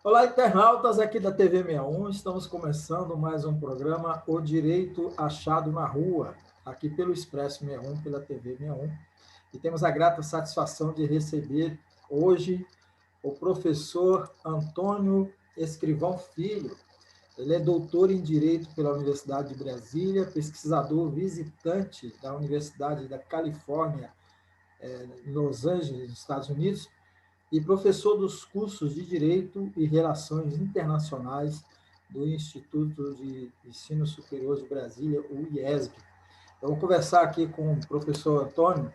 Olá, internautas aqui da TV 61. Estamos começando mais um programa O Direito Achado na Rua, aqui pelo Expresso 61, pela TV 61. E temos a grata satisfação de receber hoje o professor Antônio Escrivão Filho. Ele é doutor em Direito pela Universidade de Brasília, pesquisador visitante da Universidade da Califórnia, em Los Angeles, Estados Unidos, e professor dos cursos de Direito e Relações Internacionais do Instituto de Ensino Superior de Brasília, o IESB. Eu vou conversar aqui com o professor Antônio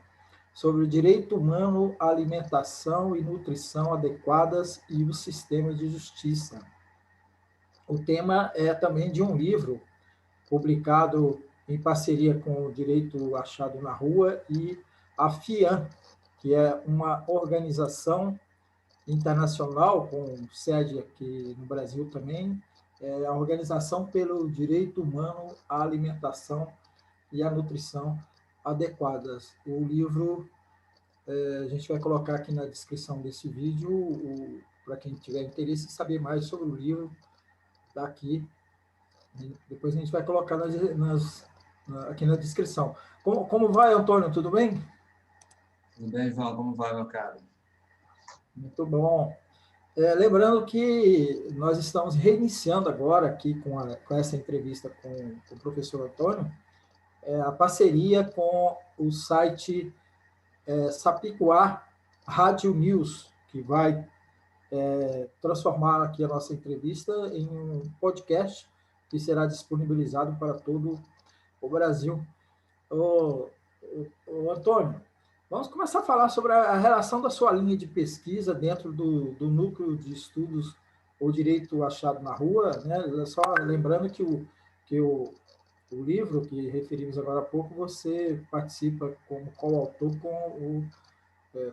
sobre o direito humano à alimentação e nutrição adequadas e o sistema de justiça. O tema é também de um livro publicado em parceria com o Direito Achado na Rua e a FIAM, que é uma organização internacional, com sede aqui no Brasil também, é a Organização pelo Direito Humano à Alimentação e à Nutrição Adequadas. O livro, a gente vai colocar aqui na descrição desse vídeo, para quem tiver interesse em saber mais sobre o livro, está aqui. Depois a gente vai colocar aqui na descrição. Como vai, Antônio? Tudo bem? Tudo bem, João? Como vai, meu caro? Muito bom. Lembrando que nós estamos reiniciando agora aqui com essa entrevista com o professor Antônio, a parceria com o site Sapicoá Rádio News, que vai transformar aqui a nossa entrevista em um podcast que será disponibilizado para todo o Brasil. Ô, Antônio, vamos começar a falar sobre a relação da sua linha de pesquisa dentro do núcleo de estudos O Direito Achado na Rua, né? Só lembrando que o livro que referimos agora há pouco, você participa como coautor com o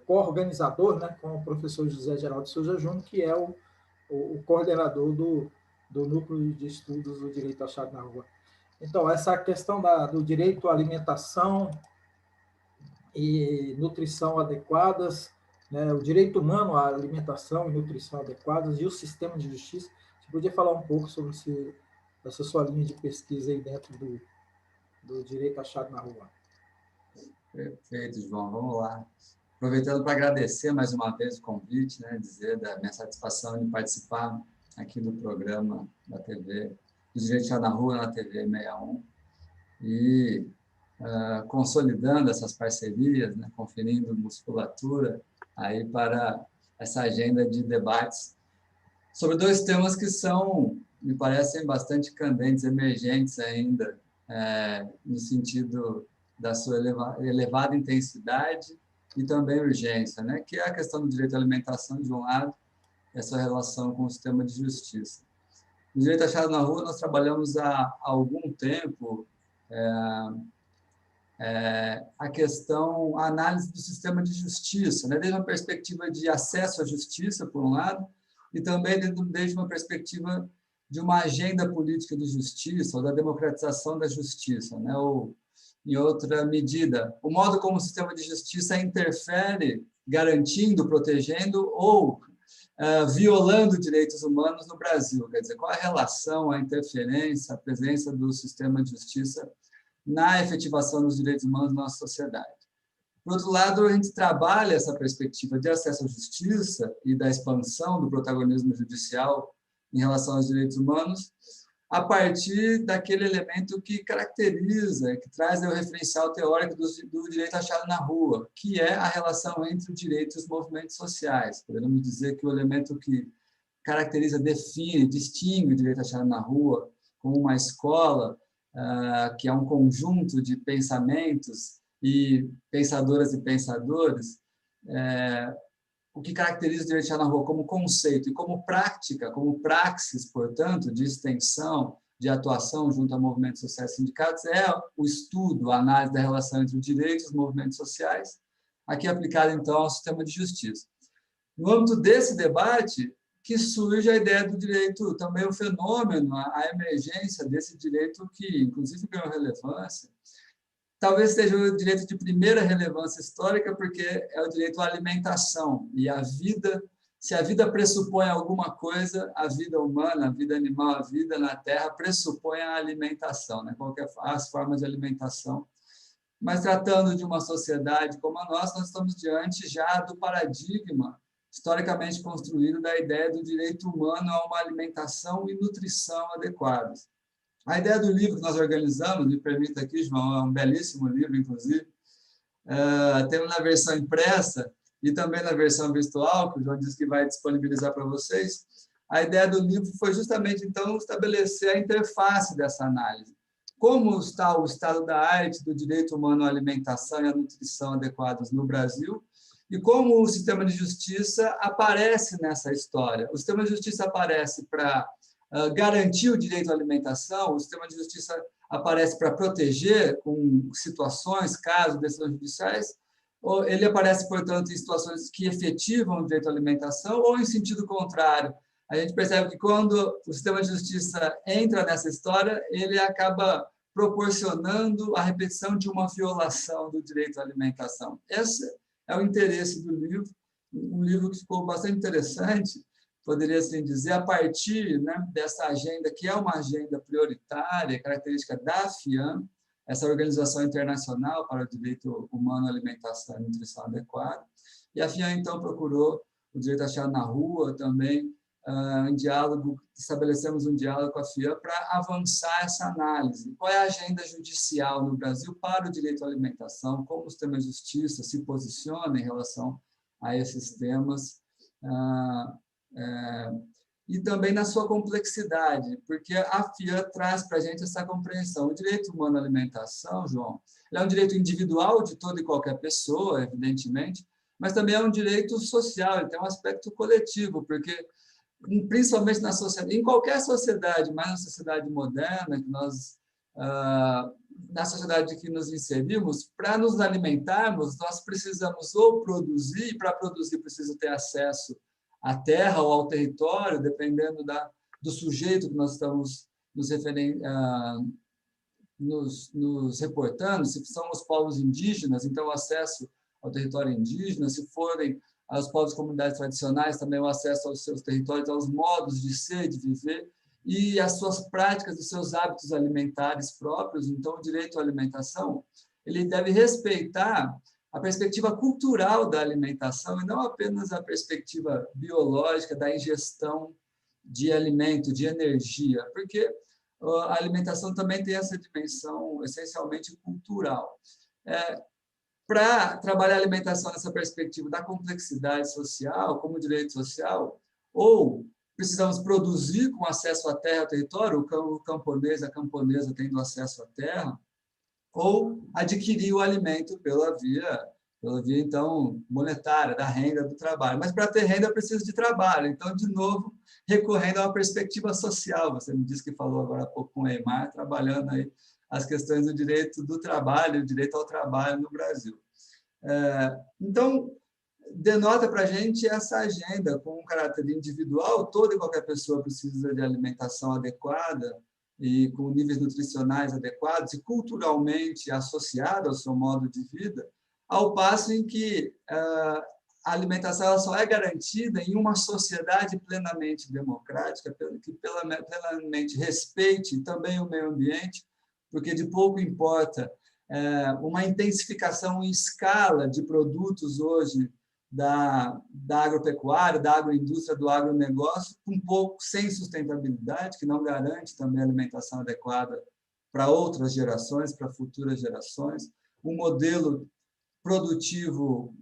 co-organizador, né, com o professor José Geraldo Souza Júnior, que é o coordenador do núcleo de estudos do Direito Achado na Rua. Então, essa questão do direito à alimentação e nutrição adequadas, né, o direito humano à alimentação e nutrição adequadas e o sistema de justiça. Você podia falar um pouco sobre essa sua linha de pesquisa aí dentro do direito achado na rua? Perfeito, João. Vamos lá. Aproveitando para agradecer mais uma vez o convite, né, dizer da minha satisfação de participar aqui do programa da TV, do Direito Achado na Rua, na TV 61, e consolidando essas parcerias, né, conferindo musculatura aí para essa agenda de debates sobre dois temas que me parecem bastante candentes, emergentes ainda, no sentido da sua elevada intensidade e também urgência, né, que é a questão do direito à alimentação, de um lado, e essa relação com o sistema de justiça. No Direito Achado na Rua, nós trabalhamos há algum tempo a análise do sistema de justiça, né? Desde uma perspectiva de acesso à justiça, por um lado, e também desde uma perspectiva de uma agenda política de justiça, ou da democratização da justiça, né? Ou, em outra medida, o modo como o sistema de justiça interfere, garantindo, protegendo ou violando direitos humanos no Brasil. Quer dizer, qual a relação, a interferência, a presença do sistema de justiça na efetivação dos direitos humanos na nossa sociedade. Por outro lado, a gente trabalha essa perspectiva de acesso à justiça e da expansão do protagonismo judicial em relação aos direitos humanos a partir daquele elemento que caracteriza, que traz o referencial teórico do direito achado na rua, que é a relação entre o direito e os movimentos sociais. Podemos dizer que o elemento que caracteriza, define, distingue o direito achado na rua como uma escola que é um conjunto de pensamentos e pensadoras e pensadores, o que caracteriza o direito achado na rua como conceito e como prática, como praxis, portanto, de extensão, de atuação junto a movimentos sociais e sindicatos, é o estudo, a análise da relação entre o direito e os movimentos sociais, aqui aplicado, então, ao sistema de justiça. No âmbito desse debate, que surge a ideia do direito, também o fenômeno, a emergência desse direito que, inclusive, ganhou relevância. Talvez seja o direito de primeira relevância histórica, porque é o direito à alimentação e à vida se a vida pressupõe alguma coisa, a vida humana, a vida animal, a vida na Terra pressupõe a alimentação, né? As formas de alimentação. Mas tratando de uma sociedade como a nossa, nós estamos diante já do paradigma historicamente construído da ideia do direito humano a uma alimentação e nutrição adequadas. A ideia do livro que nós organizamos, me permita aqui, João, é um belíssimo livro, inclusive, temos na versão impressa e também na versão virtual, que o João disse que vai disponibilizar para vocês. A ideia do livro foi justamente, então, estabelecer a interface dessa análise. Como está o estado da arte do direito humano à alimentação e à nutrição adequadas no Brasil, e como o sistema de justiça aparece nessa história. O sistema de justiça aparece para garantir o direito à alimentação, o sistema de justiça aparece para proteger com situações, casos, decisões judiciais, ou ele aparece, portanto, em situações que efetivam o direito à alimentação, ou em sentido contrário. A gente percebe que quando o sistema de justiça entra nessa história, ele acaba proporcionando a repetição de uma violação do direito à alimentação. Esse é o interesse do livro, um livro que ficou bastante interessante, poderia assim dizer, a partir, né, dessa agenda, que é uma agenda prioritária, característica da FIAM, essa Organização Internacional para o Direito Humano à Alimentação e Nutrição Adequada. E a FIAM, então, procurou o direito achado na rua também, em diálogo, estabelecemos um diálogo com a FIAM para avançar essa análise. Qual é a agenda judicial no Brasil para o direito à alimentação, como o sistema de justiça se posiciona em relação a esses temas, e também na sua complexidade, porque a FIAM traz para a gente essa compreensão. O direito humano à alimentação, João, é um direito individual de toda e qualquer pessoa, evidentemente, mas também é um direito social, ele tem um aspecto coletivo, porque principalmente na sociedade, em qualquer sociedade, mas na sociedade moderna, que nós, na sociedade que nos inserimos, para nos alimentarmos, nós precisamos ou produzir, e para produzir precisa ter acesso à terra ou ao território, dependendo do sujeito que nós estamos nos reportando, se são os povos indígenas, então o acesso ao território indígena, se forem aos povos e comunidades tradicionais, também o acesso aos seus territórios, aos modos de ser, de viver, e as suas práticas, os seus hábitos alimentares próprios. Então, o direito à alimentação, ele deve respeitar a perspectiva cultural da alimentação, e não apenas a perspectiva biológica da ingestão de alimento, de energia, porque a alimentação também tem essa dimensão essencialmente cultural. Para trabalhar a alimentação nessa perspectiva da complexidade social, como direito social, ou precisamos produzir com acesso à terra, ao território, o camponês, a camponesa tendo acesso à terra, ou adquirir o alimento pela via, então, monetária, da renda do trabalho. Mas, para ter renda, precisa de trabalho. Então, de novo, recorrendo a uma perspectiva social. Você me disse que falou agora há pouco com o Eymar, trabalhando aí as questões do direito do trabalho, o direito ao trabalho no Brasil. Então, denota para a gente essa agenda com um caráter individual, toda e qualquer pessoa precisa de alimentação adequada e com níveis nutricionais adequados e culturalmente associada ao seu modo de vida, ao passo em que a alimentação ela só é garantida em uma sociedade plenamente democrática, que plenamente respeite também o meio ambiente, porque de pouco importa uma intensificação em escala de produtos hoje da agropecuária, da agroindústria, do agronegócio, um pouco sem sustentabilidade, que não garante também alimentação adequada para outras gerações, para futuras gerações, um modelo produtivo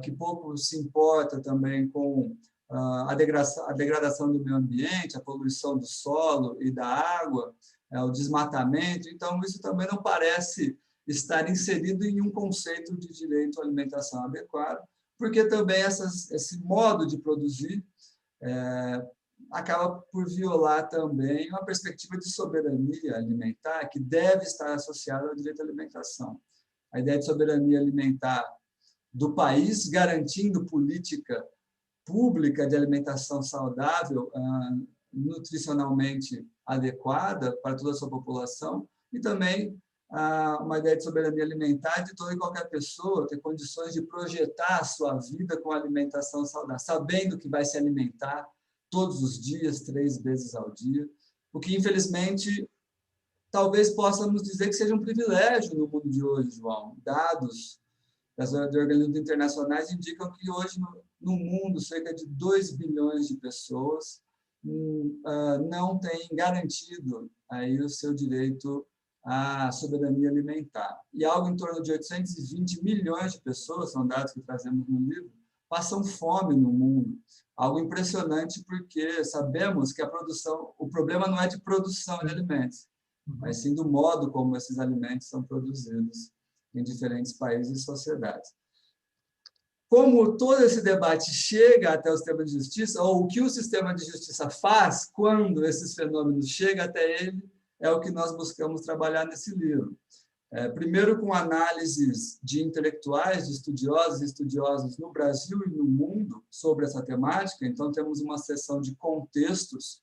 que pouco se importa também com a degradação do meio ambiente, a poluição do solo e da água, o desmatamento. Então, isso também não parece estar inserido em um conceito de direito à alimentação adequado, porque também esse modo de produzir acaba por violar também uma perspectiva de soberania alimentar que deve estar associada ao direito à alimentação. A ideia de soberania alimentar do país, garantindo política pública de alimentação saudável, nutricionalmente adequada para toda a sua população, e também uma ideia de soberania alimentar de toda e qualquer pessoa ter condições de projetar a sua vida com alimentação saudável, sabendo que vai se alimentar todos os dias, 3 vezes ao dia, o que, infelizmente, talvez possamos dizer que seja um privilégio no mundo de hoje, João. Dados de organismos internacionais indicam que hoje, no mundo, cerca de 2 bilhões de pessoas não têm garantido aí o seu direito à soberania alimentar. E algo em torno de 820 milhões de pessoas, são dados que trazemos no livro, passam fome no mundo. Algo impressionante, porque sabemos que o problema não é de produção de alimentos, mas sim do modo como esses alimentos são produzidos em diferentes países e sociedades. Como todo esse debate chega até o sistema de justiça, ou o que o sistema de justiça faz quando esses fenômenos chegam até ele, é o que nós buscamos trabalhar nesse livro. Primeiro, com análises de intelectuais, de estudiosos e estudiosas no Brasil e no mundo sobre essa temática. Então, temos uma seção de contextos,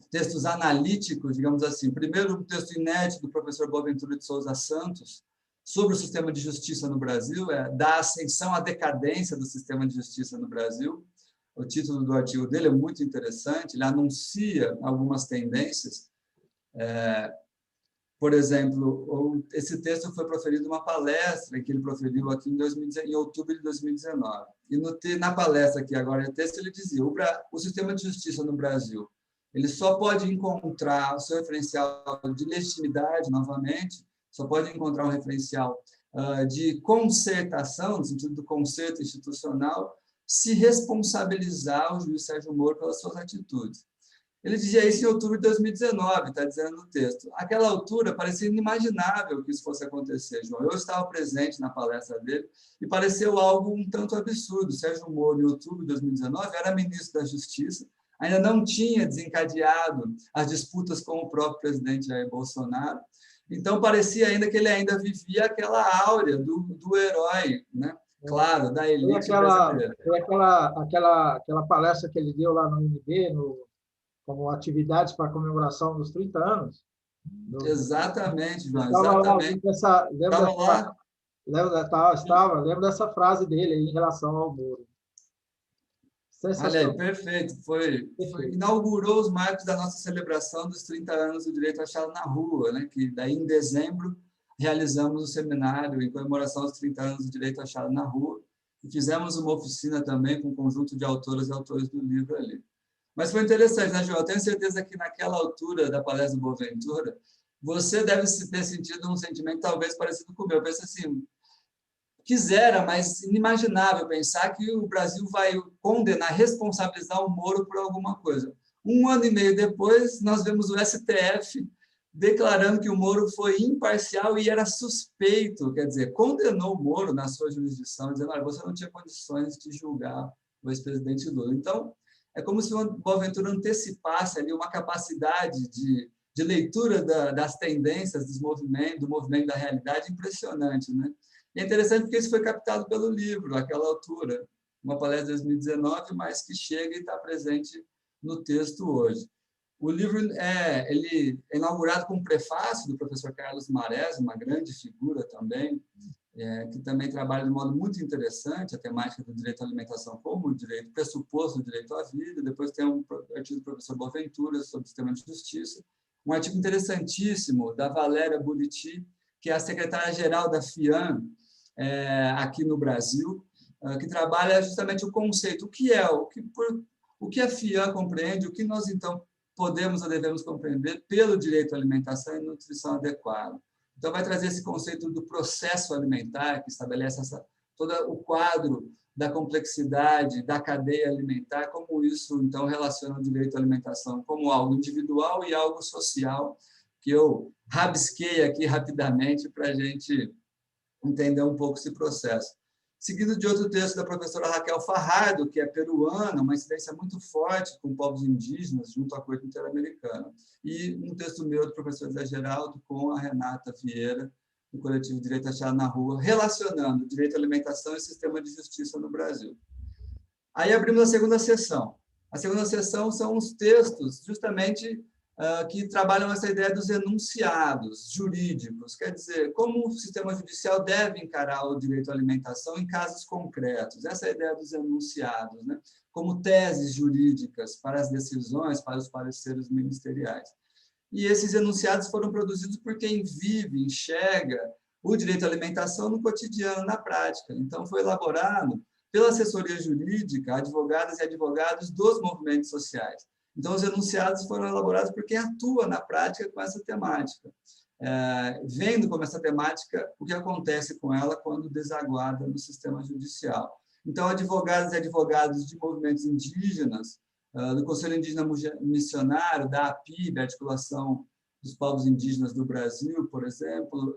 textos analíticos, digamos assim. Primeiro, um texto inédito do professor Boaventura de Souza Santos sobre o sistema de justiça no Brasil, da ascensão à decadência do sistema de justiça no Brasil. O título do artigo dele é muito interessante, ele anuncia algumas tendências. Por exemplo, esse texto foi proferido numa palestra que ele proferiu aqui em outubro de 2019. E na palestra aqui agora, o texto, ele dizia: o sistema de justiça no Brasil, ele só pode encontrar o seu referencial de legitimidade, novamente, só pode encontrar um referencial de concertação, no sentido do concerto institucional, se responsabilizar o juiz Sérgio Moro pelas suas atitudes. Ele dizia isso em outubro de 2019, está dizendo no texto. Àquela altura, parecia inimaginável que isso fosse acontecer, João. Eu estava presente na palestra dele e pareceu algo um tanto absurdo. Sérgio Moro, em outubro de 2019, era ministro da Justiça, ainda não tinha desencadeado as disputas com o próprio presidente Jair Bolsonaro. Então, parecia ainda que ele ainda vivia aquela áurea do herói, né? Claro, da elite brasileira. Foi aquela palestra que ele deu lá no INB, como atividades para a comemoração dos 30 anos. Exatamente, João, exatamente. Lembro dessa frase dele aí em relação ao Moro. Olha aí, perfeito. Inaugurou os marcos da nossa celebração dos 30 anos do direito achado na rua, né? Que daí, em dezembro, realizamos o seminário em comemoração aos 30 anos do direito achado na rua e fizemos uma oficina também com um conjunto de autoras e autores do livro ali. Mas foi interessante, né, João? Eu tenho certeza que naquela altura da palestra do Boaventura, você deve ter sentido um sentimento talvez parecido com o meu. Eu penso assim, mas inimaginável pensar que o Brasil vai condenar, responsabilizar o Moro por alguma coisa. 1 ano e meio depois, nós vemos o STF declarando que o Moro foi imparcial e era suspeito, quer dizer, condenou o Moro na sua jurisdição, dizendo que você não tinha condições de julgar o ex-presidente Lula. Então, é como se o Boaventura antecipasse ali uma capacidade de leitura das tendências do movimento da realidade impressionante, né? E é interessante porque isso foi captado pelo livro, naquela altura, uma palestra de 2019, mas que chega e está presente no texto hoje. O livro ele é inaugurado com um prefácio do professor Carlos Marés, uma grande figura também, que também trabalha de modo muito interessante a temática do direito à alimentação como o direito pressuposto do direito à vida. Depois tem um artigo do professor Boaventura sobre o sistema de justiça, um artigo interessantíssimo da Valéria Buriti, que é a secretária-geral da FIAM aqui no Brasil, que trabalha justamente o conceito, o que a FIAM compreende, o que nós, então, podemos ou devemos compreender pelo direito à alimentação e nutrição adequada. Então, vai trazer esse conceito do processo alimentar, que estabelece todo o quadro da complexidade da cadeia alimentar, como isso, então, relaciona o direito à alimentação como algo individual e algo social, que eu rabisquei aqui rapidamente para a gente entender um pouco esse processo. Seguido de outro texto da professora Raquel Fajardo, que é peruana, uma incidência muito forte com povos indígenas junto à Corte Interamericana. E um texto meu do professor Zé Geraldo com a Renata Vieira, do coletivo Direito Achado na Rua, relacionando direito à alimentação e sistema de justiça no Brasil. Aí abrimos a segunda sessão. A segunda sessão são os textos justamente que trabalham essa ideia dos enunciados jurídicos, quer dizer, como o sistema judicial deve encarar o direito à alimentação em casos concretos. Essa é a ideia dos enunciados, né? Como teses jurídicas para as decisões, para os pareceres ministeriais. E esses enunciados foram produzidos por quem vive, enxerga o direito à alimentação no cotidiano, na prática. Então, foi elaborado pela assessoria jurídica, advogadas e advogados dos movimentos sociais. Então, os enunciados foram elaborados por quem atua na prática com essa temática, vendo como essa temática, o que acontece com ela quando desaguada no sistema judicial. Então, advogados e advogados de movimentos indígenas, do Conselho Indígena Missionário, da APIB, Articulação dos Povos Indígenas do Brasil, por exemplo,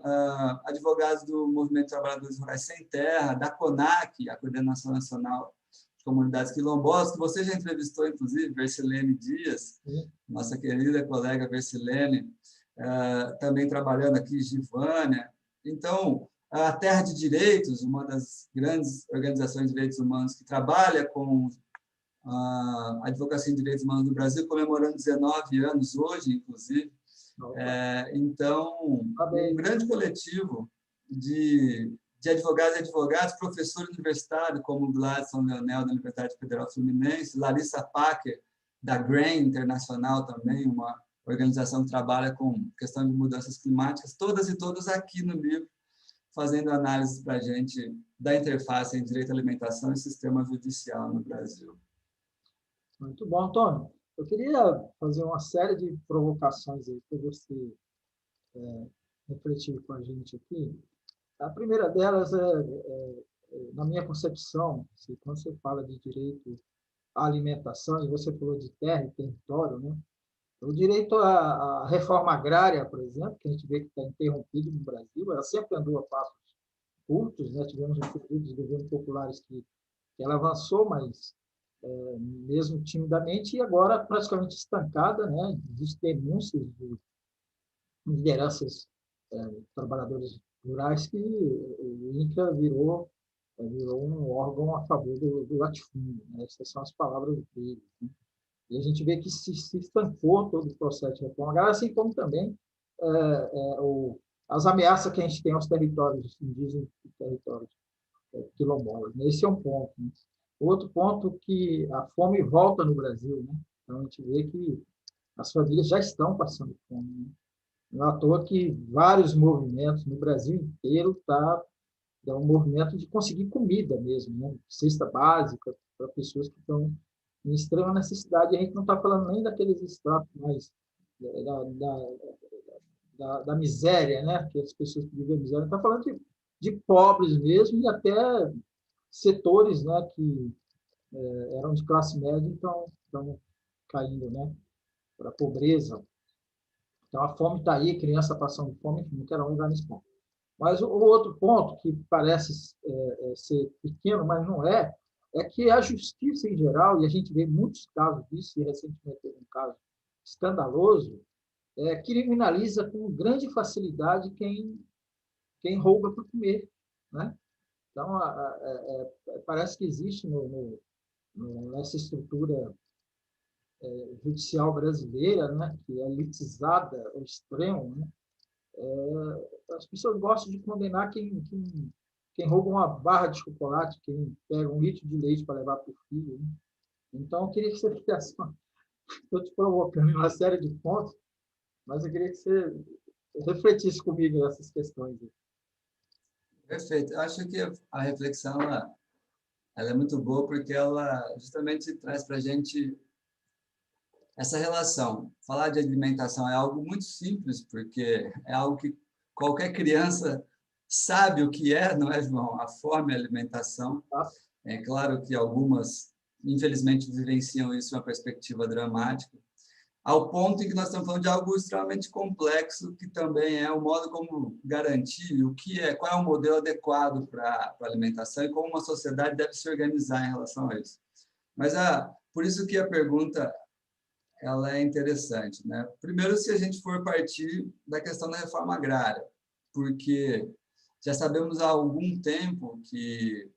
advogados do Movimento de Trabalhadores Rurais Sem Terra, da CONAC, a Coordenação Nacional de Comunidades Quilombolas, que você já entrevistou, inclusive, Versilene Dias, nossa querida colega Versilene, também trabalhando aqui, Givânia. Então, a Terra de Direitos, uma das grandes organizações de direitos humanos que trabalha com a advocacia de direitos humanos do Brasil, comemorando 19 anos hoje, inclusive. Então, um grande coletivo de advogados e advogados, professores universitários, como Gladson Leonel, da Universidade Federal Fluminense, Larissa Packer, da GRAIN Internacional também, uma organização que trabalha com questão de mudanças climáticas, todas e todos aqui no livro, fazendo análise para a gente da interface entre direito à alimentação e sistema judicial no Brasil. Muito bom, Antônio. Eu queria fazer uma série de provocações aí para você refletir com a gente aqui. A primeira delas na minha concepção, quando você fala de direito à alimentação, e você falou de terra e território, né? O direito à reforma agrária, por exemplo, que a gente vê que está interrompido no Brasil, ela sempre andou a passos curtos, né? Tivemos um período de governos populares que ela avançou, mas mesmo timidamente, e agora praticamente estancada, né? Existem denúncias de lideranças trabalhadores rurais que o INCRA virou um órgão a favor do latifúndio, né? Essas são as palavras dele, né? E a gente vê que se estancou todo o processo de reforma agrária, assim como também as ameaças que a gente tem aos territórios indígenas e territórios quilombolas. Esse é um ponto, né? Outro ponto que a fome volta no Brasil, né? Então, a gente vê que as famílias já estão passando fome, né? Não é à toa que vários movimentos no Brasil inteiro é um movimento de conseguir comida mesmo, né? Cesta básica para pessoas que estão em extrema necessidade. A gente não está falando nem daqueles estratos mais da miséria, né? Que as pessoas que vivem a miséria, está falando de pobres mesmo, e até setores, né, que eram de classe média, então estão caindo, né, para a pobreza. Então, a fome está aí, criança passando fome, enfim, não quero entrar nesse ponto. Mas o outro ponto, que parece ser pequeno, mas não é que a justiça em geral, e a gente vê muitos casos disso, e recentemente teve um caso escandaloso, criminaliza com grande facilidade quem rouba para comer, né? Então, parece que existe nessa estrutura judicial brasileira, né, que é elitizada ao extremo, né, as pessoas gostam de condenar quem rouba uma barra de chocolate, quem pega um litro de leite para levar para o filho, né? Então, eu queria que você fizesse estou te provocando uma série de pontos, mas eu queria que você refletisse comigo essas questões. Perfeito. Eu acho que a reflexão ela é muito boa, porque ela justamente traz para a gente essa relação. Falar de alimentação é algo muito simples, porque é algo que qualquer criança sabe o que é, não é, João? A fome e a alimentação. É claro que algumas, infelizmente, vivenciam isso em uma perspectiva dramática, ao ponto em que nós estamos falando de algo extremamente complexo, que também é o modo como garantir o que é, qual é o modelo adequado para a alimentação e como uma sociedade deve se organizar em relação a isso. Mas por isso que a pergunta ela é interessante, né? Primeiro, se a gente for partir da questão da reforma agrária, porque já sabemos há algum tempo que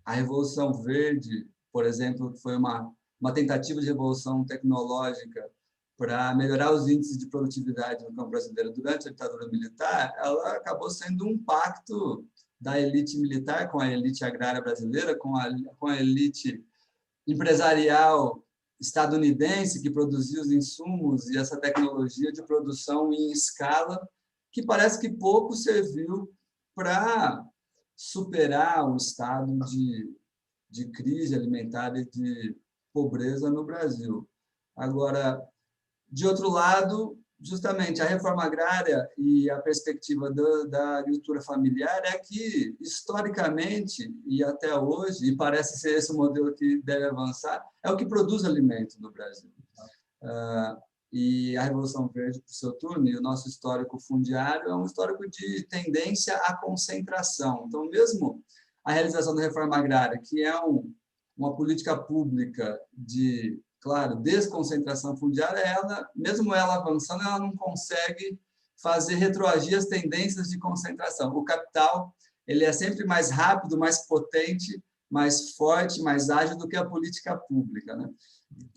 a Revolução Verde, por exemplo, que foi uma tentativa de revolução tecnológica, para melhorar os índices de produtividade no campo brasileiro durante a ditadura militar, ela acabou sendo um pacto da elite militar com a elite agrária brasileira, com a elite empresarial estadunidense que produzia os insumos e essa tecnologia de produção em escala, que parece que pouco serviu para superar o estado de crise alimentar e de pobreza no Brasil. Agora, de outro lado, justamente a reforma agrária e a perspectiva da agricultura familiar é que, historicamente e até hoje, e parece ser esse o modelo que deve avançar, é o que produz alimento no Brasil. E a Revolução Verde, por seu turno, e o nosso histórico fundiário é um histórico de tendência à concentração. Então, mesmo a realização da reforma agrária, que é uma política pública de, claro, desconcentração fundiária, mesmo ela avançando, ela não consegue fazer retroagir as tendências de concentração. O capital ele é sempre mais rápido, mais potente, mais forte, mais ágil do que a política pública, né?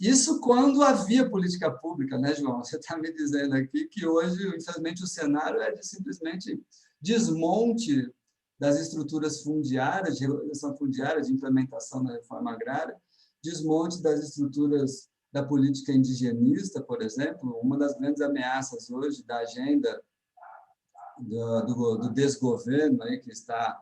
Isso quando havia política pública, né, João? Você está me dizendo aqui que hoje, infelizmente, o cenário é de simplesmente desmonte das estruturas fundiárias, de regularização fundiária, de implementação da reforma agrária, desmonte das estruturas da política indigenista, por exemplo. Uma das grandes ameaças hoje da agenda do desgoverno, aí, que está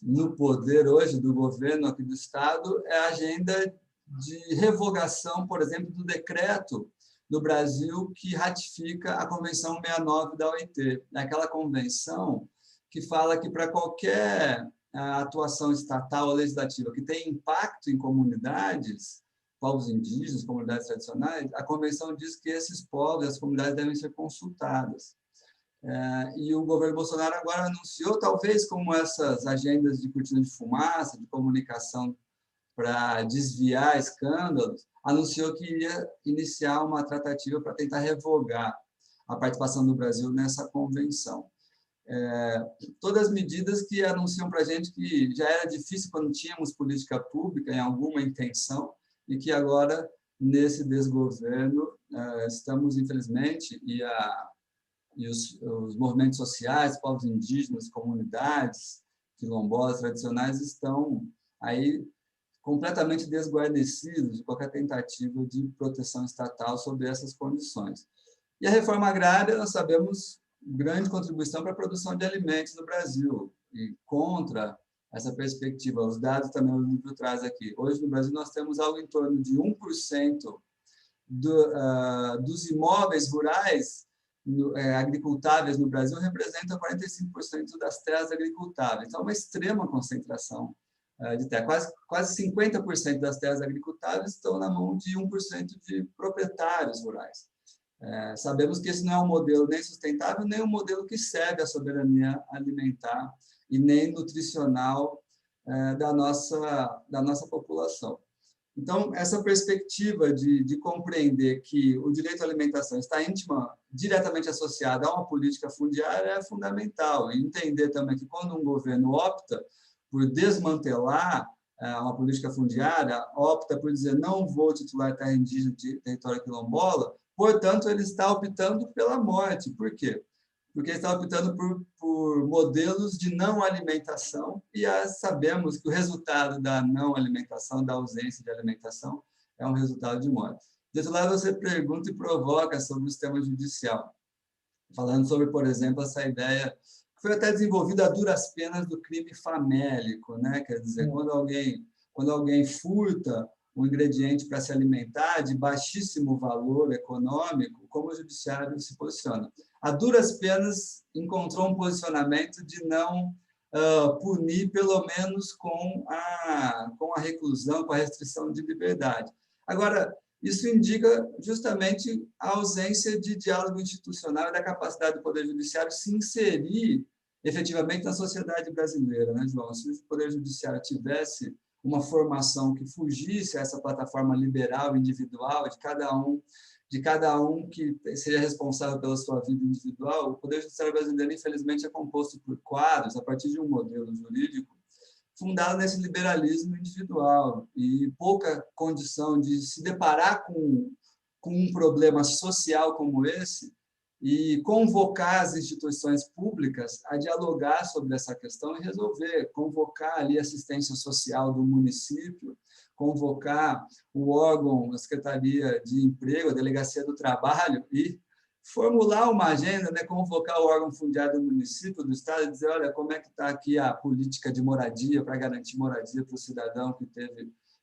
no poder hoje do governo aqui do Estado, é a agenda de revogação, por exemplo, do decreto do Brasil que ratifica a Convenção 69 da OIT. É aquela convenção que fala que para qualquer atuação estatal ou legislativa que tenha impacto em comunidades, povos indígenas, comunidades tradicionais, a convenção diz que esses povos, as comunidades devem ser consultadas. E o governo Bolsonaro agora anunciou, talvez como essas agendas de cortina de fumaça, de comunicação para desviar escândalos, anunciou que iria iniciar uma tratativa para tentar revogar a participação do Brasil nessa convenção. Todas as medidas que anunciam para a gente que já era difícil quando tínhamos política pública em alguma intenção e que agora, nesse desgoverno, estamos, infelizmente, e os movimentos sociais, povos indígenas, comunidades quilombolas tradicionais estão aí completamente desguarnecidos de qualquer tentativa de proteção estatal sobre essas condições. E a reforma agrária, nós sabemos, grande contribuição para a produção de alimentos no Brasil, e contra essa perspectiva, os dados também o livro traz aqui. Hoje, no Brasil, nós temos algo em torno de 1% dos imóveis rurais agricultáveis no Brasil representam 45% das terras agricultáveis. Então, é uma extrema concentração de terra. Quase 50% das terras agricultáveis estão na mão de 1% de proprietários rurais. Sabemos que esse não é um modelo nem sustentável, nem um modelo que serve à soberania alimentar e nem nutricional da nossa população. Então, essa perspectiva de compreender que o direito à alimentação está diretamente associado a uma política fundiária é fundamental. E entender também que quando um governo opta por desmantelar uma política fundiária, opta por dizer não vou titular terra indígena de território quilombola, portanto, ele está optando pela morte. Por quê? Porque ele está optando por modelos de não alimentação e sabemos que o resultado da não alimentação, da ausência de alimentação, é um resultado de morte. De outro lado, você pergunta e provoca sobre o sistema judicial, falando sobre, por exemplo, essa ideia que foi até desenvolvida a duras penas do crime famélico, né? Quer dizer, quando alguém furta um ingrediente para se alimentar de baixíssimo valor econômico, como o judiciário se posiciona. A duras penas encontrou um posicionamento de não punir, pelo menos com a reclusão, com a restrição de liberdade. Agora, isso indica justamente a ausência de diálogo institucional e da capacidade do Poder Judiciário se inserir efetivamente na sociedade brasileira, né, João? Se o Poder Judiciário tivesse uma formação que fugisse a essa plataforma liberal individual de cada um que seja responsável pela sua vida individual, o Poder Judiciário brasileiro, infelizmente, é composto por quadros, a partir de um modelo jurídico fundada nesse liberalismo individual e pouca condição de se deparar com um problema social como esse e convocar as instituições públicas a dialogar sobre essa questão e resolver, convocar ali a assistência social do município, convocar o órgão, a Secretaria de Emprego, a Delegacia do Trabalho e formular uma agenda, né, convocar o órgão fundiário do município, do estado e dizer, olha, como é que está aqui a política de moradia para garantir moradia para o cidadão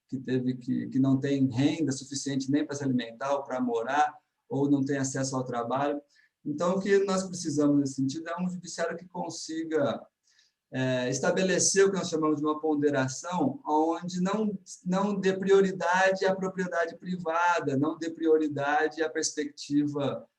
que não tem renda suficiente nem para se alimentar ou para morar ou não tem acesso ao trabalho. Então, o que nós precisamos nesse sentido é um judiciário que consiga estabelecer o que nós chamamos de uma ponderação, onde não dê prioridade à propriedade privada, não dê prioridade à perspectiva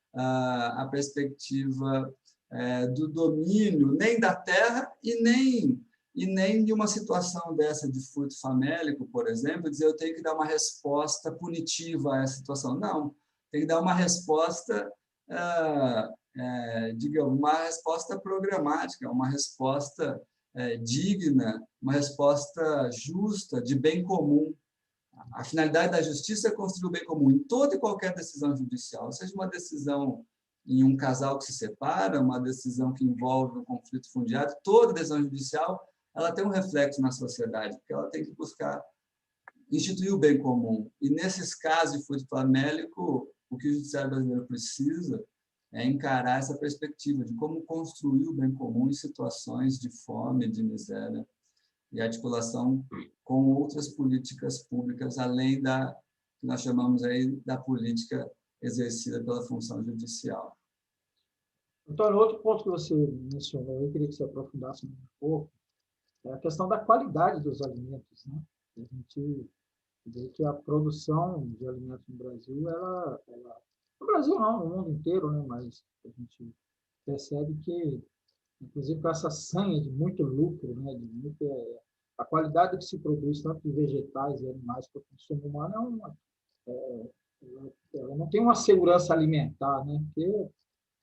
do domínio, nem da terra e nem de uma situação dessa de furto famélico, por exemplo, dizer eu tenho que dar uma resposta punitiva a essa situação. Não, tem que dar uma resposta, digamos, uma resposta programática, uma resposta digna, uma resposta justa, de bem comum. A finalidade da justiça é construir o bem comum em toda e qualquer decisão judicial, seja uma decisão em um casal que se separa, uma decisão que envolve um conflito fundiário, toda decisão judicial ela tem um reflexo na sociedade, porque ela tem que buscar instituir o bem comum. E, nesses casos de furto famélico, o que o judiciário brasileiro precisa é encarar essa perspectiva de como construir o bem comum em situações de fome, de miséria, e articulação com outras políticas públicas, além da que nós chamamos aí da política exercida pela função judicial. Antônio, outro ponto que você mencionou, eu queria que você aprofundasse um pouco, é a questão da qualidade dos alimentos, né? A gente vê que a produção de alimentos no Brasil, no Brasil não, no mundo inteiro, né? Mas a gente percebe que, inclusive com essa sanha de muito lucro, né? A qualidade que se produz, tanto de vegetais e animais para o consumo humano, ela não tem uma segurança alimentar, né? Porque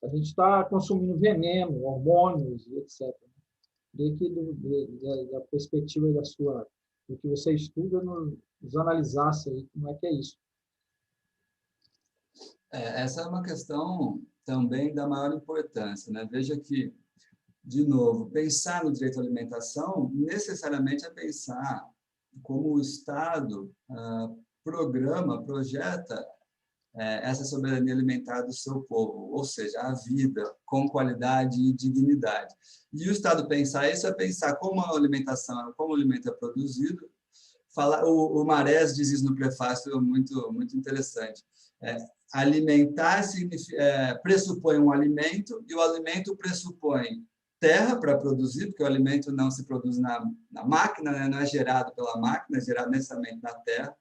a gente está consumindo veneno, hormônios e etc. Da perspectiva do que você estuda, nos analisasse aí como é que é isso. Essa é uma questão também da maior importância, né? Veja que, de novo, pensar no direito à alimentação necessariamente é pensar como o Estado projeta essa soberania alimentar do seu povo, ou seja, a vida com qualidade e dignidade. E o Estado pensar isso é pensar como a alimentação, como o alimento é produzido. O Marés diz isso no prefácio, muito interessante. Alimentar pressupõe um alimento, e o alimento pressupõe terra para produzir, porque o alimento não se produz na máquina, né? Não é gerado pela máquina, é gerado necessariamente na terra.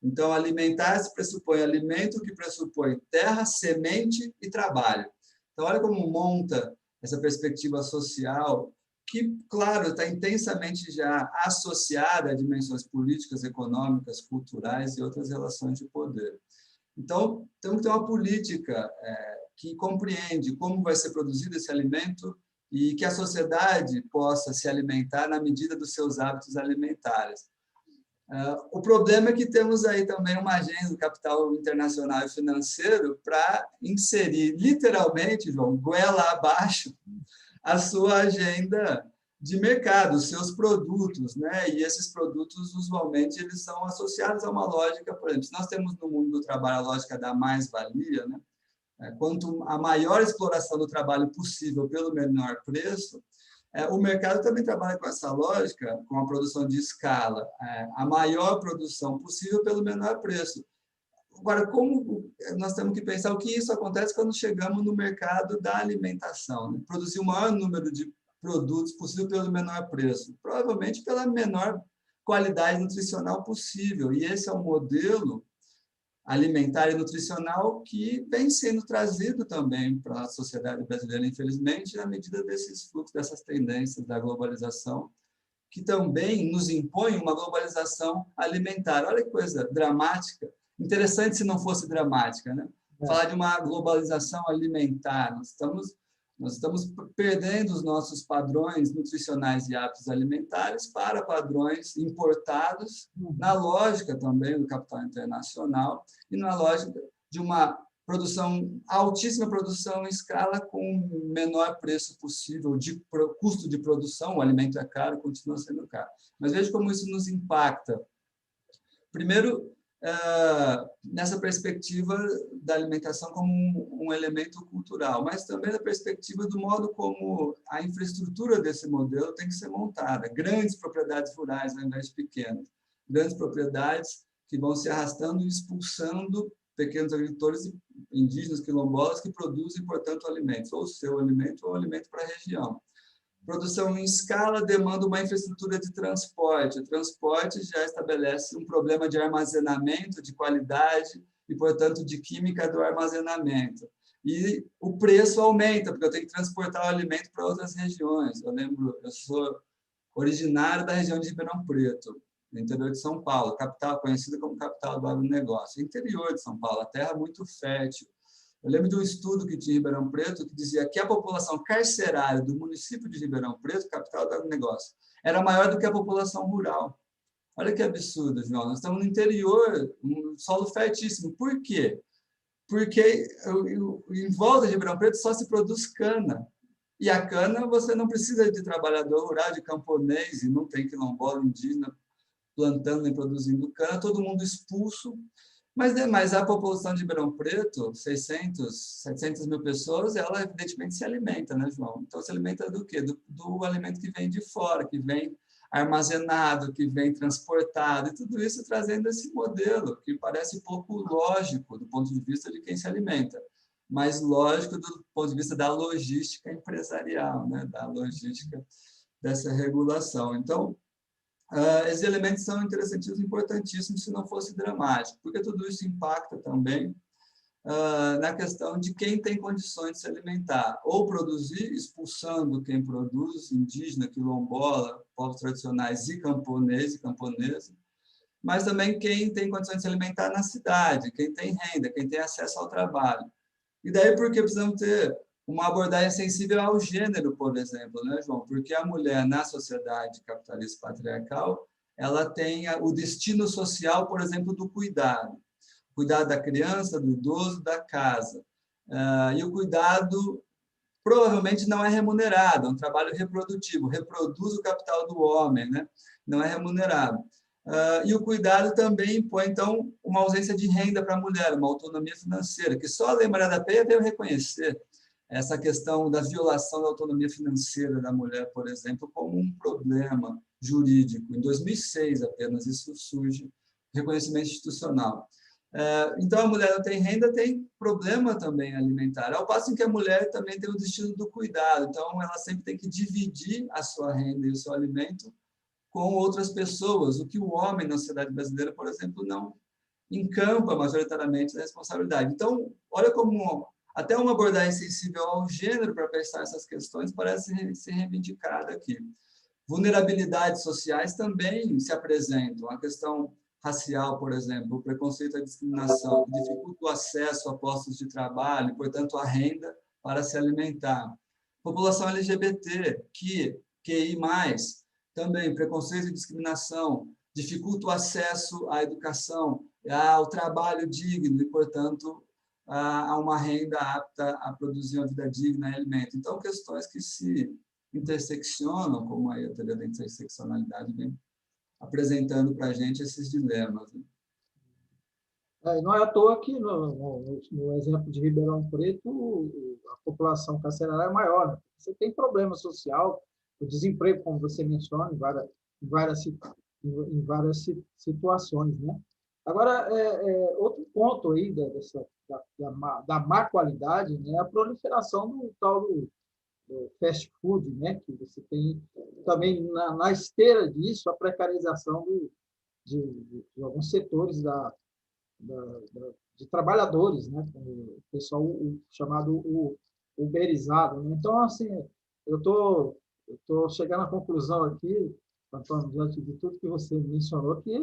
Então, alimentar-se pressupõe alimento, que pressupõe terra, semente e trabalho. Então, olha como monta essa perspectiva social, que, claro, está intensamente já associada a dimensões políticas, econômicas, culturais e outras relações de poder. Então, temos que ter uma política que compreende como vai ser produzido esse alimento e que a sociedade possa se alimentar na medida dos seus hábitos alimentares. O problema é que temos aí também uma agenda do capital internacional e financeiro para inserir, literalmente, João, goela abaixo, a sua agenda de mercado, os seus produtos, né? E esses produtos, usualmente, eles são associados a uma lógica, por exemplo, se nós temos no mundo do trabalho a lógica da mais-valia, né? Quanto a maior exploração do trabalho possível pelo menor preço, o mercado também trabalha com essa lógica, com a produção de escala, a maior produção possível pelo menor preço. Agora, como nós temos que pensar o que isso acontece quando chegamos no mercado da alimentação, né? Produzir o maior número de produtos possível pelo menor preço, provavelmente pela menor qualidade nutricional possível. E esse é um modelo alimentar e nutricional que vem sendo trazido também para a sociedade brasileira, infelizmente, na medida desses fluxos, dessas tendências da globalização, que também nos impõe uma globalização alimentar. Olha que coisa dramática. Interessante se não fosse dramática, né? Falar de uma globalização alimentar. Nós estamos Nós estamos perdendo os nossos padrões nutricionais e hábitos alimentares para padrões importados, na lógica também do capital internacional e na lógica de uma altíssima produção em escala com o menor preço possível de custo de produção. O alimento é caro, continua sendo caro. Mas veja como isso nos impacta. Primeiro, nessa perspectiva da alimentação como um elemento cultural, mas também na perspectiva do modo como a infraestrutura desse modelo tem que ser montada. Grandes propriedades rurais, ao invés de pequenas. Grandes propriedades que vão se arrastando e expulsando pequenos agricultores indígenas, quilombolas, que produzem, portanto, alimentos, ou seu alimento ou alimento para a região. Produção em escala demanda uma infraestrutura de transporte. O transporte já estabelece um problema de armazenamento, de qualidade e, portanto, de química do armazenamento. E o preço aumenta, porque eu tenho que transportar o alimento para outras regiões. Eu sou originário da região de Ribeirão Preto, no interior de São Paulo, capital, conhecida como capital do agronegócio. Interior de São Paulo, a terra muito fértil. Eu lembro de um estudo que tinha em Ribeirão Preto que dizia que a população carcerária do município de Ribeirão Preto, capital do agronegócio, era maior do que a população rural. Olha que absurdo, João. Nós estamos no interior, um solo fértil. Por quê? Porque em volta de Ribeirão Preto só se produz cana. E a cana você não precisa de trabalhador rural, de camponês, e não tem quilombola indígena plantando e produzindo cana, todo mundo expulso. Mas a população de Ribeirão Preto, 600, 700 mil pessoas, ela evidentemente se alimenta, né, João? Então, se alimenta do quê? Do alimento que vem de fora, que vem armazenado, que vem transportado, e tudo isso trazendo esse modelo, que parece pouco lógico do ponto de vista de quem se alimenta, mas lógico do ponto de vista da logística empresarial, né, da logística dessa regulação. Então, esses elementos são interessantíssimos, importantíssimos, se não fosse dramático, porque tudo isso impacta também na questão de quem tem condições de se alimentar, ou produzir, expulsando quem produz, indígena, quilombola, povos tradicionais e camponesa, mas também quem tem condições de se alimentar na cidade, quem tem renda, quem tem acesso ao trabalho. E daí porque precisamos ter uma abordagem sensível ao gênero, por exemplo, né, João? Porque a mulher, na sociedade capitalista patriarcal, ela tem o destino social, por exemplo, do cuidado. Cuidado da criança, do idoso, da casa. E o cuidado provavelmente não é remunerado, é um trabalho reprodutivo, reproduz o capital do homem, né? Não é remunerado. E o cuidado também impõe, então, uma ausência de renda para a mulher, uma autonomia financeira, que só a Lei Maria da Penha veio reconhecer essa questão da violação da autonomia financeira da mulher, por exemplo, como um problema jurídico. Em 2006 apenas isso surge, reconhecimento institucional. Então, a mulher não tem renda, tem problema também alimentar, ao passo em que a mulher também tem o destino do cuidado, então ela sempre tem que dividir a sua renda e o seu alimento com outras pessoas, o que o homem na sociedade brasileira, por exemplo, não encampa majoritariamente a responsabilidade. Então, olha como até uma abordagem sensível ao gênero para pensar essas questões parece ser reivindicada aqui. Vulnerabilidades sociais também se apresentam. A questão racial, por exemplo, o preconceito e a discriminação, que dificulta o acesso a postos de trabalho, portanto, a renda para se alimentar. População LGBT, QI+, também preconceito e discriminação, dificulta o acesso à educação, ao trabalho digno e, portanto, a uma renda apta a produzir uma vida digna e alimento. Então, questões que se interseccionam, como aí a teoria da interseccionalidade vem apresentando para a gente esses dilemas. Não é à toa que, no exemplo de Ribeirão Preto, a população carcerária é maior. Né? Você tem problema social, o desemprego, como você menciona, em várias situações. Né? Agora, outro ponto aí da má qualidade, né, é a proliferação do tal do fast food, né, que você tem também na esteira disso a precarização de alguns setores de trabalhadores, né, o pessoal chamado uberizado. Né? Então, assim, eu tô chegando à conclusão aqui, Antônio, diante de tudo que você mencionou, que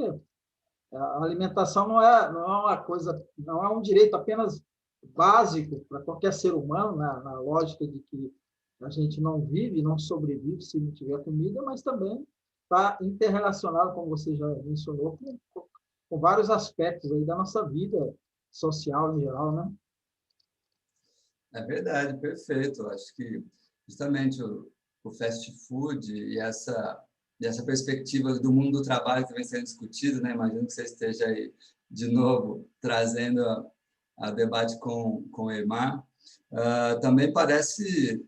a alimentação não é uma coisa, não é um direito apenas básico para qualquer ser humano, na lógica de que A gente não vive, não sobrevive se não tiver comida, mas também está interrelacionado, como você já mencionou, com vários aspectos aí da nossa vida social em geral, né? É verdade, perfeito. Eu acho que justamente o fast food e essa perspectiva do mundo do trabalho que vem sendo discutido, né? Imagino que você esteja aí de novo trazendo a debate com o Eymar, também parece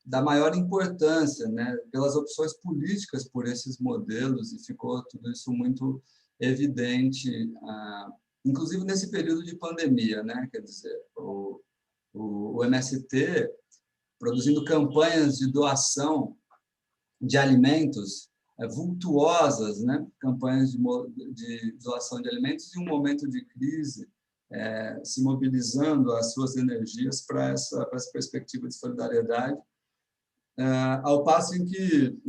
da maior importância, né? Pelas opções políticas por esses modelos, e ficou tudo isso muito evidente, inclusive nesse período de pandemia, né? Quer dizer, o MST produzindo campanhas de doação de alimentos vultuosas, né? Campanhas de doação de alimentos em um momento de crise, se mobilizando as suas energias para essa perspectiva de solidariedade, ao passo em que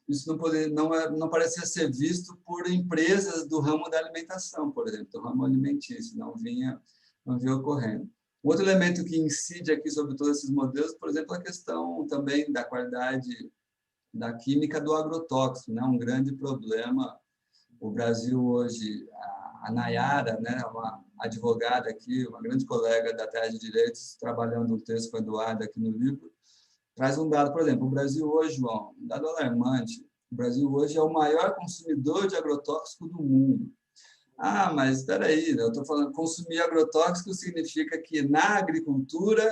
isso não parecia ser visto por empresas do ramo da alimentação, por exemplo, do ramo alimentício, não vinha ocorrendo. Outro elemento que incide aqui sobre todos esses modelos, por exemplo, a questão também da qualidade da química do agrotóxico, né? Um grande problema. O Brasil hoje, a Nayara, né, uma advogada aqui, uma grande colega da Terra de Direitos, trabalhando um texto com a Eduardo aqui no livro, traz um dado, por exemplo, o Brasil hoje, João, um dado alarmante, o Brasil hoje é o maior consumidor de agrotóxico do mundo. Ah, mas espera aí, eu estou falando, consumir agrotóxico significa que na agricultura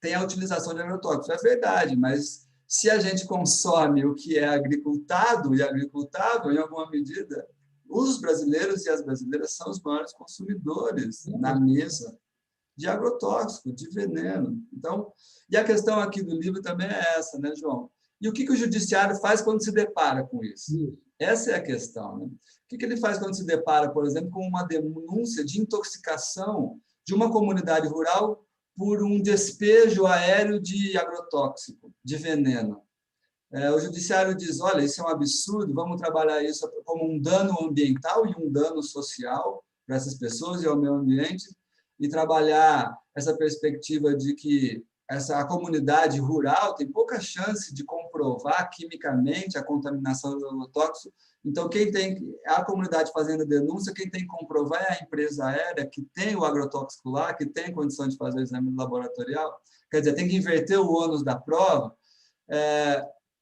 tem a utilização de agrotóxicos. É verdade, mas se a gente consome o que é agricultado e agricultável, em alguma medida, os brasileiros e as brasileiras são os maiores consumidores na mesa de agrotóxico, de veneno. Então, e a questão aqui do livro também é essa, né, João? E o que o judiciário faz quando se depara com isso? Essa é a questão, né? O que ele faz quando se depara, por exemplo, com uma denúncia de intoxicação de uma comunidade rural por um despejo aéreo de agrotóxico, de veneno? O judiciário diz, olha, isso é um absurdo, vamos trabalhar isso como um dano ambiental e um dano social para essas pessoas e ao meio ambiente, e trabalhar essa perspectiva de que a comunidade rural tem pouca chance de comprovar quimicamente a contaminação do agrotóxico. Então, a comunidade fazendo denúncia, quem tem que comprovar é a empresa aérea, que tem o agrotóxico lá, que tem condição de fazer o exame laboratorial. Quer dizer, tem que inverter o ônus da prova.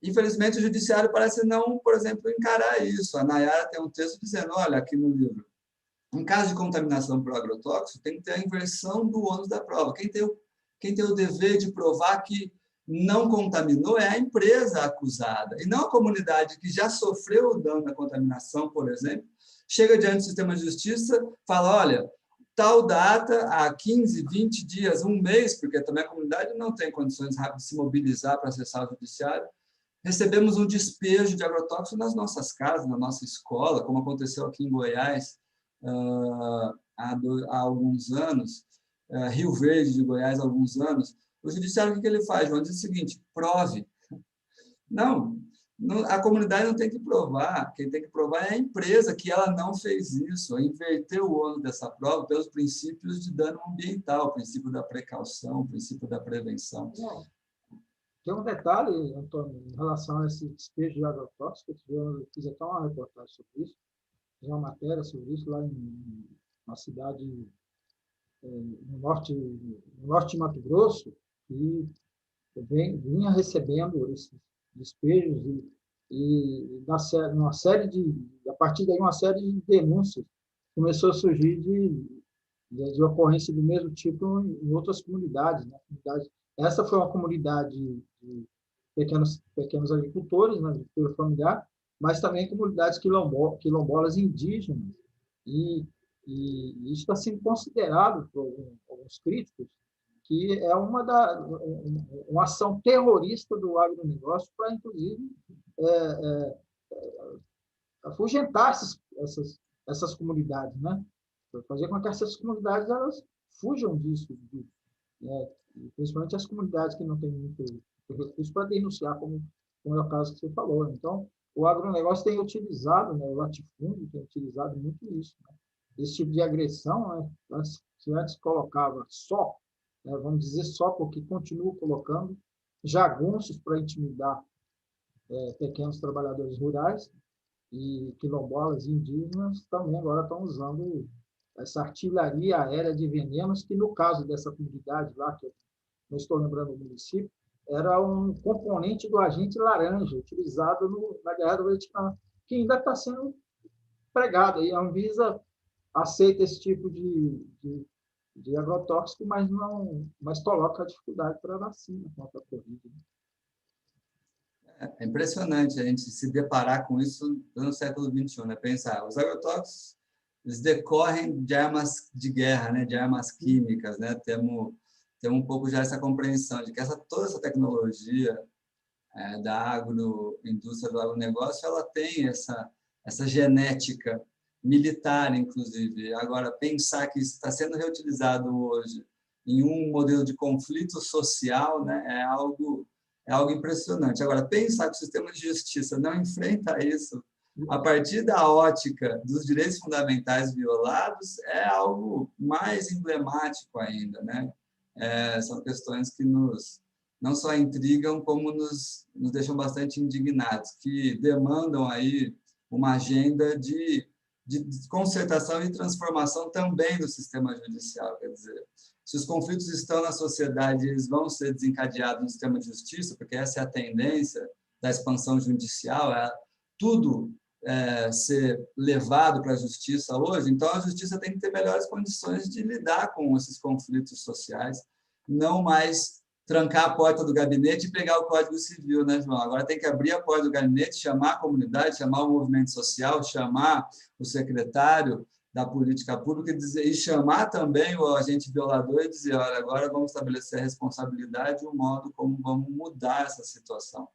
Infelizmente, o judiciário parece não, por exemplo, encarar isso. A Nayara tem um texto dizendo, olha, aqui no livro, em caso de contaminação por agrotóxico, tem que ter a inversão do ônus da prova. Quem tem o dever de provar que não contaminou é a empresa acusada, e não a comunidade que já sofreu o dano da contaminação, por exemplo, chega diante do sistema de justiça, fala, olha, tal data, há 15, 20 dias, um mês, porque também a comunidade não tem condições rápidas de se mobilizar para acessar o judiciário, recebemos um despejo de agrotóxico nas nossas casas, na nossa escola, como aconteceu aqui em Goiás há alguns anos, Rio Verde de Goiás há alguns anos. O judiciário, o que ele faz, João? Diz o seguinte, prove. Não, a comunidade não tem que provar, quem tem que provar é a empresa que ela não fez isso, inverteu o ônus dessa prova pelos princípios de dano ambiental, o princípio da precaução, o princípio da prevenção. Tem um detalhe, Antônio, em relação a esse despejo de agrotóxicos, eu fiz até uma reportagem sobre isso, fiz uma matéria sobre isso lá em uma cidade no norte de Mato Grosso, que vinha recebendo esses despejos a partir daí uma série de denúncias começou a surgir de ocorrência do mesmo tipo em outras comunidades, né? Essa foi uma comunidade de pequenos agricultores, né, agricultura familiar, mas também comunidades quilombolas indígenas. E isso está sendo considerado por alguns críticos que é uma ação terrorista do agronegócio para, inclusive, afugentar essas comunidades, né? Para fazer com que essas comunidades elas fujam disso, principalmente as comunidades que não têm muito recurso para denunciar, como é o caso que você falou. Então, o agronegócio tem utilizado, né, o latifúndio tem utilizado muito isso, né? Esse tipo de agressão, né, que antes colocava só, né, vamos dizer só porque continua colocando, jagunços para intimidar pequenos trabalhadores rurais, e quilombolas indígenas também agora estão usando essa artilharia aérea de venenos, que no caso dessa comunidade lá, que eu não estou lembrando o município, era um componente do agente laranja, utilizado na Guerra do Vietnã, que ainda está sendo pregado. E a Anvisa aceita esse tipo de agrotóxico, mas coloca a dificuldade para a vacina contra a Covid. É impressionante a gente se deparar com isso no século XXI, né? Pensar, os agrotóxicos, eles decorrem de armas de guerra, né? De armas químicas, né? Temos um pouco já essa compreensão de que toda essa tecnologia da agroindústria, do agronegócio, ela tem essa genética militar, inclusive. Agora, pensar que isso está sendo reutilizado hoje em um modelo de conflito social, né? É algo impressionante. Agora, pensar que o sistema de justiça não enfrenta isso a partir da ótica dos direitos fundamentais violados é algo mais emblemático ainda, né? São questões que não só intrigam, como nos deixam bastante indignados, que demandam aí uma agenda de concertação e transformação também do sistema judicial. Quer dizer, se os conflitos estão na sociedade, eles vão ser desencadeados no sistema de justiça, porque essa é a tendência da expansão judicial, tudo ser levado para a justiça hoje, então a justiça tem que ter melhores condições de lidar com esses conflitos sociais, não mais trancar a porta do gabinete e pegar o Código Civil, né, João? Agora tem que abrir a porta do gabinete, chamar a comunidade, chamar o movimento social, chamar o secretário da política pública e chamar também o agente violador e dizer, olha, agora vamos estabelecer a responsabilidade e o modo como vamos mudar essa situação.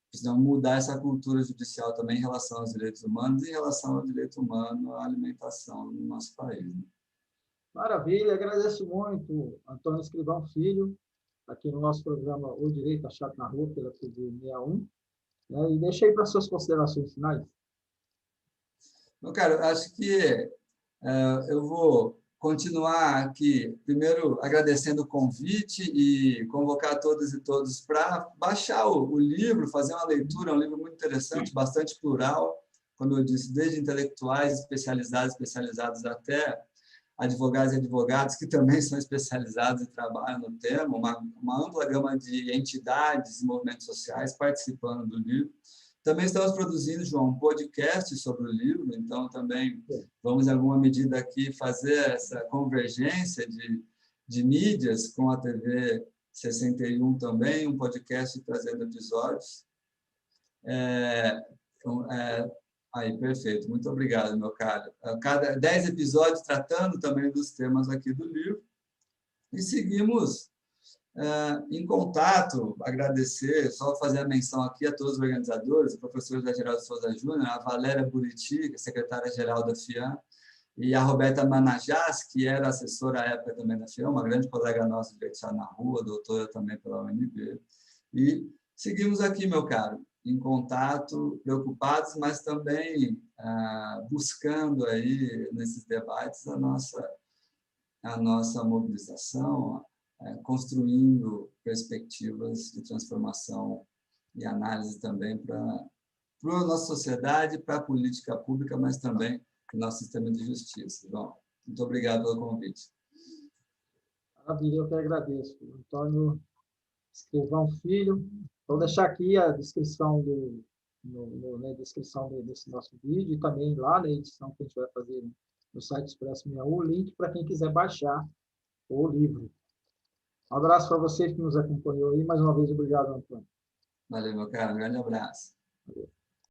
Precisamos mudar essa cultura judicial também em relação aos direitos humanos e em relação ao direito humano à alimentação no nosso país. Né? Maravilha, agradeço muito, Antônio Escrivão Filho, aqui no nosso programa O Direito Achado na Rua, pela TV 61, né? E deixa aí para suas considerações finais. Meu caro, acho que eu vou continuar aqui, primeiro agradecendo o convite e convocar todas e todos para baixar o livro, fazer uma leitura, é um livro muito interessante, bastante plural, como eu disse, desde intelectuais especializados até advogados e advogados que também são especializados e trabalham no tema, uma ampla gama de entidades e movimentos sociais participando do livro. Também estamos produzindo, João, um podcast sobre o livro, então também vamos, em alguma medida, aqui fazer essa convergência de mídias com a TV 61 também, um podcast trazendo episódios. Aí, perfeito, muito obrigado, meu caro. Cada 10 episódios tratando também dos temas aqui do livro. E seguimos em contato, agradecer, só fazer a menção aqui a todos os organizadores, o professor José Geraldo Souza Júnior, a Valéria Buriti, secretária-geral da FIAM, e a Roberta Manajás, que era assessora à época também da FIAM, uma grande colega nossa de Direito na Rua, doutora também pela UNB. E seguimos aqui, meu caro, em contato, preocupados, mas também buscando aí, nesses debates, a nossa mobilização, construindo perspectivas de transformação e análise também para a nossa sociedade, para a política pública, mas também para o nosso sistema de justiça. Bom, muito obrigado pelo convite. Maravilha, eu que agradeço. Antônio Escrivão Filho. Vou deixar aqui a descrição na descrição desse nosso vídeo e também lá na edição que a gente vai fazer no site Expresso 61, o link para quem quiser baixar o livro. Um abraço para vocês que nos acompanhou aí. Mais uma vez, obrigado, Antônio. Valeu, meu caro. Um grande abraço. Valeu.